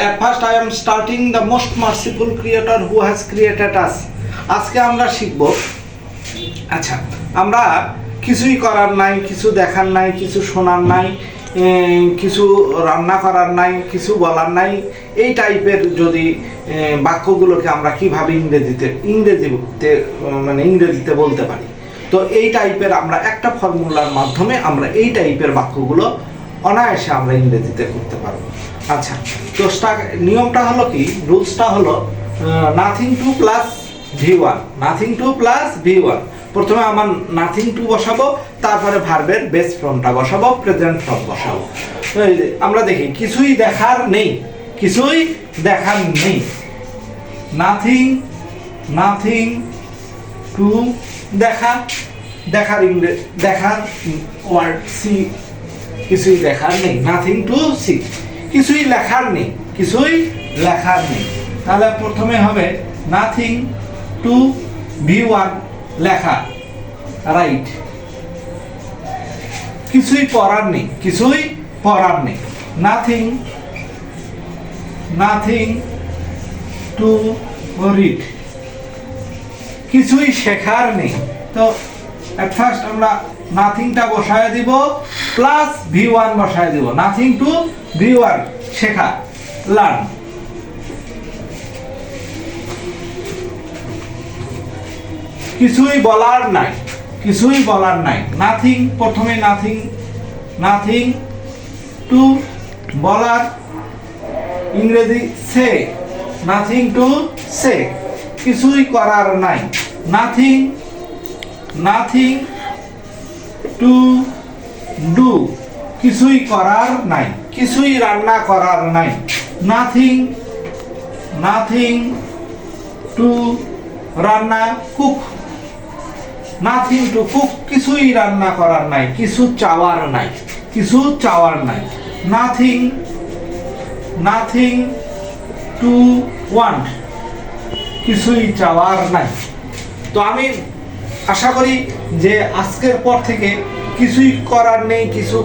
At first I am starting the most merciful creator who has created us. আজকে আমরা শিখব, আচ্ছা আমরা কিছুই করার নাই, কিছু দেখার নাই, কিছু শোনার নাই, কিছু রান্না করার নাই, কিছু বলার নাই, এই টাইপের যদি বাক্যগুলোকে আমরা কিভাবে ইংরেজিতে বলতে পারি। তো এই টাইপের আমরা একটা ফর্মুলার মাধ্যমে আমরা এই টাইপের বাক্যগুলো অনায়াসে আমরা ইংরেজিতে করতে পারবো। আচ্ছা, তো নিয়মটা হলো কি, রুলসটা হলো nothing to plus V1, nothing to plus V1। প্রথমে আমার নাথিং টু বসাবো, তারপরে ভার্বের বেস ফর্মটা বসাবো, প্রেজেন্ট ফর্ম বসাবো। আমরা দেখি কিছুই দেখার নেই, কিছুই দেখার নেই, নাথিং টু দেখার ওয়ার্ড সি, কিছুই দেখার নেই, নাথিং টু সি, কিছুই লেখার নেই, কিছুই লেখার নেই। তাহলে প্রথমে হবে নাথিং টু V1 লেখা, রাইট। কিছুই পড়ার নেই, কিছুই পড়ার নেই, নাথিং টু রিড, কিছুই শেখার নেই। তো এট ফার্স্ট আমরা নাথিংটা বসায় দিব প্লাস V1 বসায় দিব, নাথিং টু V1 শেখা, লার্ন। কিছুই বলার নাই, কিছুই বলার নাই, নাথিং, প্রথমে নাথিং টু বলার, ইংরেজি সে, নাথিং টু সে, কিছুই করার নাই, নাথিং টু ডু, কিছুই করার নাই, কিছুই রান্না করার নাই, নাথিং টু রান্না, কুক, নাথিং টু কুক, কিছুই রান্না করার নাই, কিছু চাওয়ার নাই, কিছু চাওয়ার নাই, নাথিং টু ওয়ান্ট, কিছুই চাওয়ার নাই। তো আমি আশা করি যে আজকের পর থেকে কিছুই করার নেই, কিছু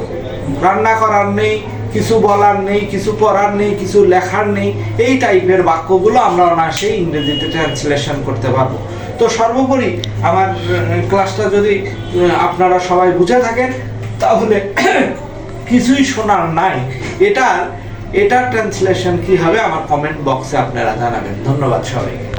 রান্না করার নেই, কিছু বলার নেই, কিছু পড়ার নেই, কিছু লেখার নেই, এই টাইপের বাক্যগুলো আমরা অনায়াসে ইংরেজিতে ট্রান্সলেশন করতে পারবো। তো সর্বোপরি আমার ক্লাসটা যদি আপনারা সবাই বুঝে থাকেন, তাহলে কিছুই শোনার নাই, এটার ট্রান্সলেশন কি হবে আমার কমেন্ট বক্সে আপনারা জানাবেন। ধন্যবাদ সবাইকে।